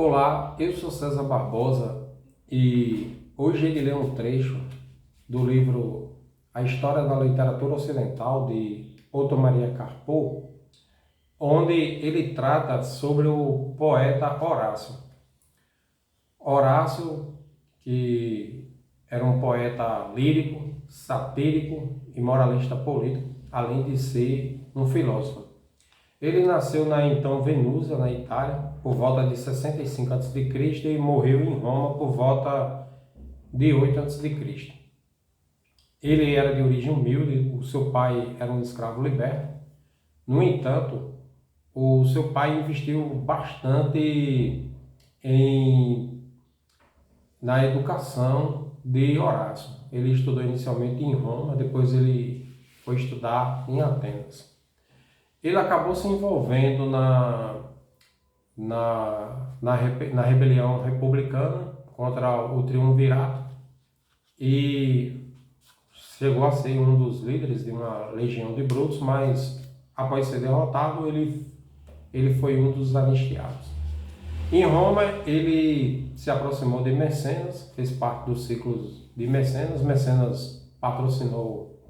Olá, eu sou César Barbosa e hoje irei ler um trecho do livro A História da Literatura Ocidental de Otto Maria Carpo, onde ele trata sobre o poeta Horácio. Horácio, que era um poeta lírico, satírico e moralista político, além de ser um filósofo. Ele nasceu na então Venúzia, na Itália, por volta de 65 a.C. e morreu em Roma por volta de 8 a.C. Ele era de origem humilde, o seu pai era um escravo liberto. No entanto, o seu pai investiu bastante na educação de Horácio. Ele estudou inicialmente em Roma, depois ele foi estudar em Atenas. Ele acabou se envolvendo na rebelião republicana contra o Triunvirato e chegou a ser um dos líderes de uma legião de Brutus, mas após ser derrotado, ele foi um dos anistiados. Em Roma, ele se aproximou de Mecenas, fez parte dos ciclos de Mecenas. Mecenas patrocinou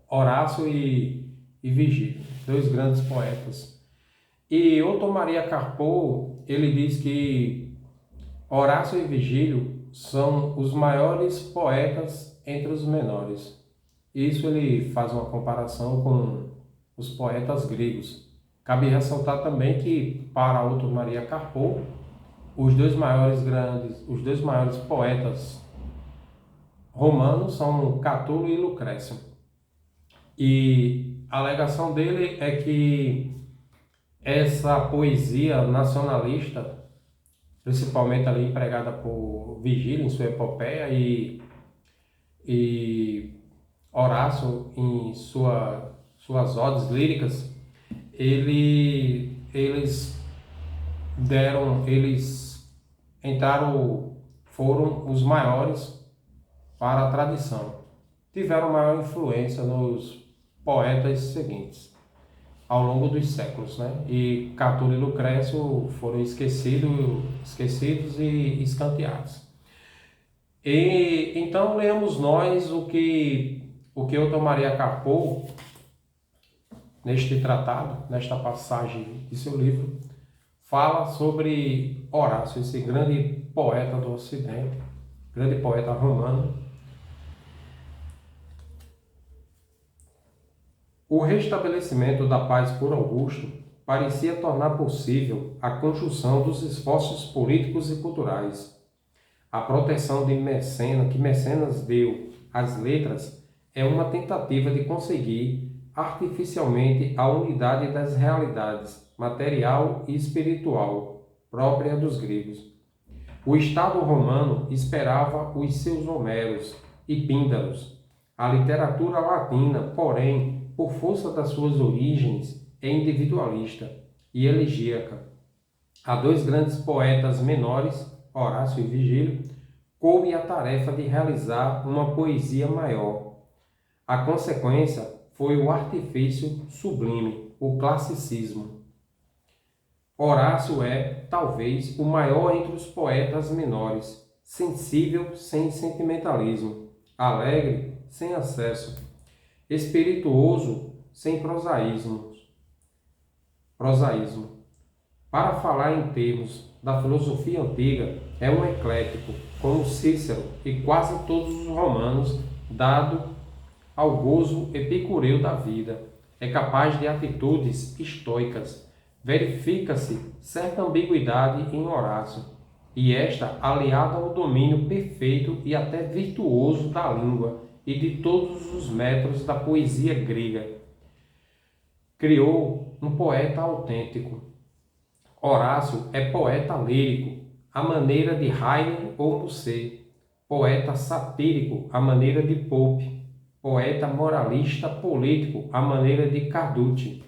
Horácio e Virgílio, dois grandes poetas. E Otto Maria Carpo, ele diz que Horácio e Virgílio são os maiores poetas entre os menores. Isso ele faz uma comparação com os poetas gregos. Cabe ressaltar também que, para Otto Maria Carpo, os dois maiores poetas romanos são Catulo e Lucrécio. E a alegação dele é que essa poesia nacionalista, principalmente ali empregada por Virgílio em sua epopeia e Horácio em suas odes líricas, foram os maiores para a tradição. Tiveram maior influência nos poetas seguintes ao longo dos séculos, né? E Catulo e Lucrécio foram esquecidos e escanteados. E então leamos nós o que Otto Maria Carpo, neste tratado, nesta passagem de seu livro, fala sobre Horácio, esse grande poeta do Ocidente, grande poeta romano. O restabelecimento da paz por Augusto parecia tornar possível a conjunção dos esforços políticos e culturais. A proteção que Mecenas deu às letras é uma tentativa de conseguir artificialmente a unidade das realidades material e espiritual própria dos gregos. O Estado romano esperava os seus Homeros e Píndaros. A literatura latina, porém, por força das suas origens, é individualista e elegíaca. A dois grandes poetas menores, Horácio e Virgílio, coube a tarefa de realizar uma poesia maior. A consequência foi o artifício sublime, o classicismo. Horácio é, talvez, o maior entre os poetas menores, sensível sem sentimentalismo, alegre sem excesso, espirituoso sem prosaísmo. Para falar em termos da filosofia antiga, é um eclético, como Cícero e quase todos os romanos, dado ao gozo epicureu da vida. É capaz de atitudes estoicas. Verifica-se certa ambiguidade em Horácio, e esta aliada ao domínio perfeito e até virtuoso da língua e de todos os métodos da poesia grega. Criou um poeta autêntico. Horácio é poeta lírico, à maneira de Heine ou Musset, poeta satírico, à maneira de Pope, poeta moralista político, à maneira de Carducci.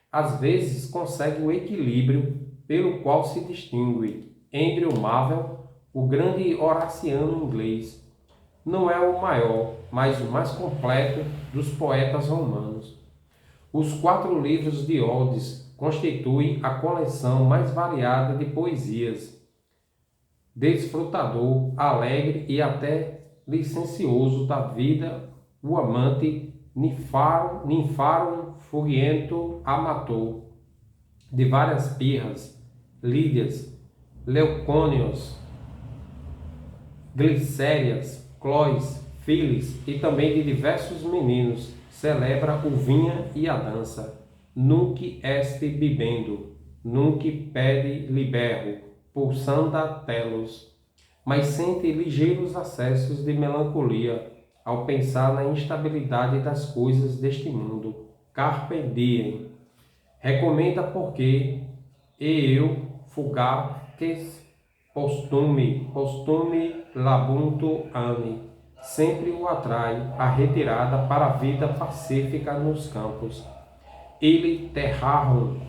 Às vezes consegue o equilíbrio pelo qual se distingue Andrew Marvell, o grande horaciano inglês. Não é o maior, mas o mais completo dos poetas romanos. Os 4 livros de odes constituem a coleção mais variada de poesias. Desfrutador, alegre e até licencioso da vida, o amante ninfárum furiento amator, de várias pirras, lídias, leucônios, glicérias, clóis, filis e também de diversos meninos, celebra o vinha e a dança. Nunc est bibendo, nunc pede liberro, pulsanda telos, mas sente ligeiros acessos de melancolia ao pensar na instabilidade das coisas deste mundo. Carpe diem. Recomenda porque eu fugaces postume labunto ani. Sempre o atrai a retirada para a vida pacífica nos campos. Ili terrarum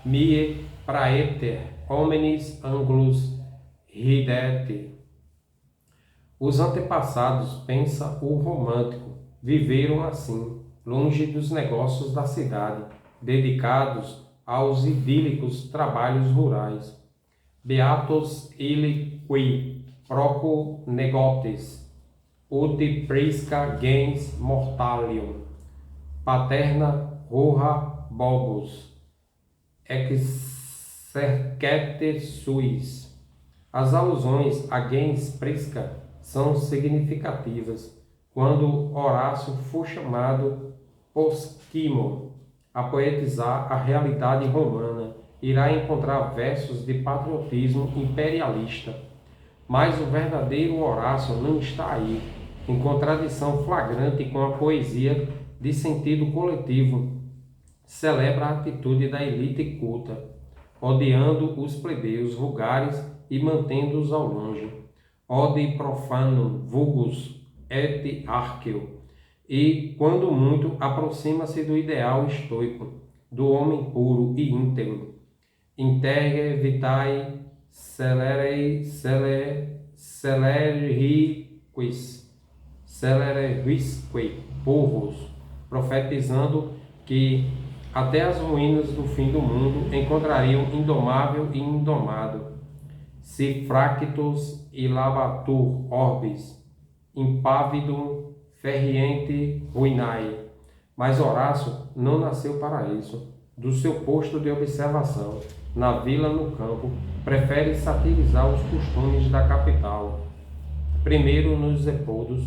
mie praeter homines anglos ridete. Os antepassados, pensa o romântico, viveram assim, longe dos negócios da cidade, dedicados aos idílicos trabalhos rurais. Beatos illi qui proco negotes, ut prisca gens mortalium, paterna roja bobus, exercete suis. As alusões a gens prisca são significativas. Quando Horácio for chamado posquimo a poetizar a realidade romana, irá encontrar versos de patriotismo imperialista. Mas o verdadeiro Horácio não está aí, em contradição flagrante com a poesia de sentido coletivo. Celebra a atitude da elite culta, odiando os plebeus vulgares e mantendo-os ao longe. Ode profanum vulgus et archeo, e, quando muito, aproxima-se do ideal estoico, do homem puro e íntegro. Integre vitae celeriquis povos, profetizando que até as ruínas do fim do mundo encontrariam indomável e indomado. Si fractus ilabatur orbis, impávido ferriente ruinae. Mas Horácio não nasceu para isso. Do seu posto de observação, na vila, no campo, prefere satirizar os costumes da capital. Primeiro nos Epódios,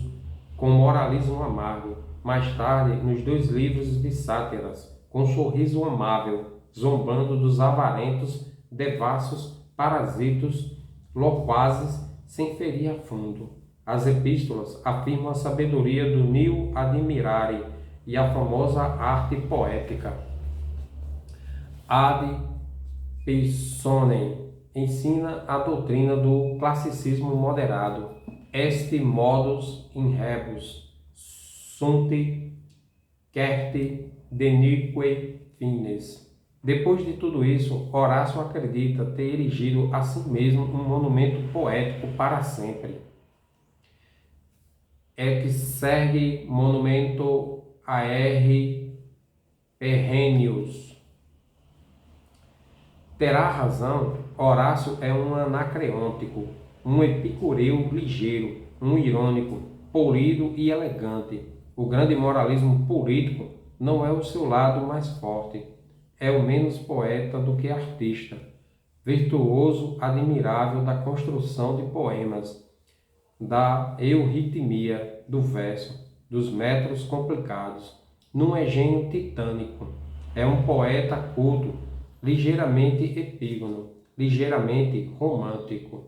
com moralismo amargo, mais tarde nos 2 livros de sátiras, com sorriso amável, zombando dos avarentos, devassos, parasitos, loquazes, sem ferir a fundo. As epístolas afirmam a sabedoria do nil admirare e a famosa arte poética. Ad personem ensina a doutrina do classicismo moderado. Est modus in rebus sunt querte denique fines. Depois de tudo isso, Horácio acredita ter erigido a si mesmo um monumento poético para sempre. Exerge monumento aer perennius. Terá razão, Horácio é um anacreôntico, um epicureu ligeiro, um irônico, polido e elegante. O grande moralismo político não é o seu lado mais forte, é o menos poeta do que artista, virtuoso admirável da construção de poemas, da euritmia do verso, dos metros complicados. Não é gênio titânico, é um poeta culto, ligeiramente epígono, ligeiramente romântico.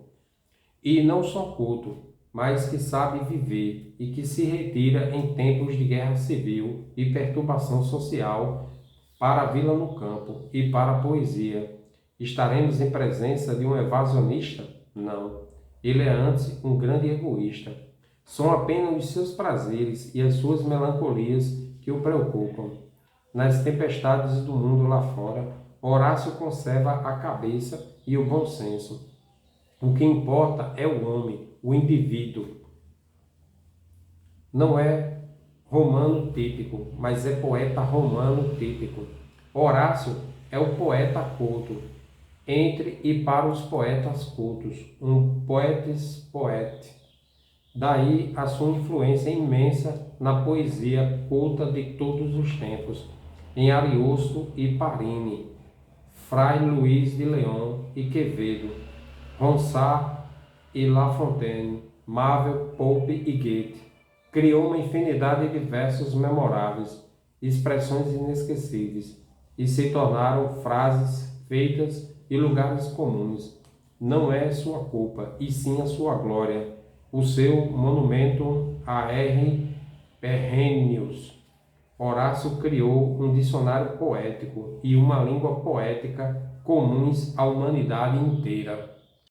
E não só culto, mas que sabe viver e que se retira em tempos de guerra civil e perturbação social para a vila no campo e para a poesia. Estaremos em presença de um evasionista? Não. Ele é antes um grande egoísta. São apenas os seus prazeres e as suas melancolias que o preocupam. Nas tempestades do mundo lá fora, Horácio conserva a cabeça e o bom senso. O que importa é o homem, o indivíduo. Não é romano típico, mas é poeta romano típico. Horácio é o poeta culto, entre e para os poetas cultos, um poetes poete. Daí a sua influência imensa na poesia culta de todos os tempos, em Ariosto e Parini, Fray Luís de León e Quevedo, Ronsard e La Fontaine, Marvel, Pope e Goethe. Criou uma infinidade de versos memoráveis, expressões inesquecíveis, e se tornaram frases feitas e lugares comuns. Não é sua culpa, e sim a sua glória, o seu monumento a R. Perennius. Horácio criou um dicionário poético e uma língua poética comuns à humanidade inteira.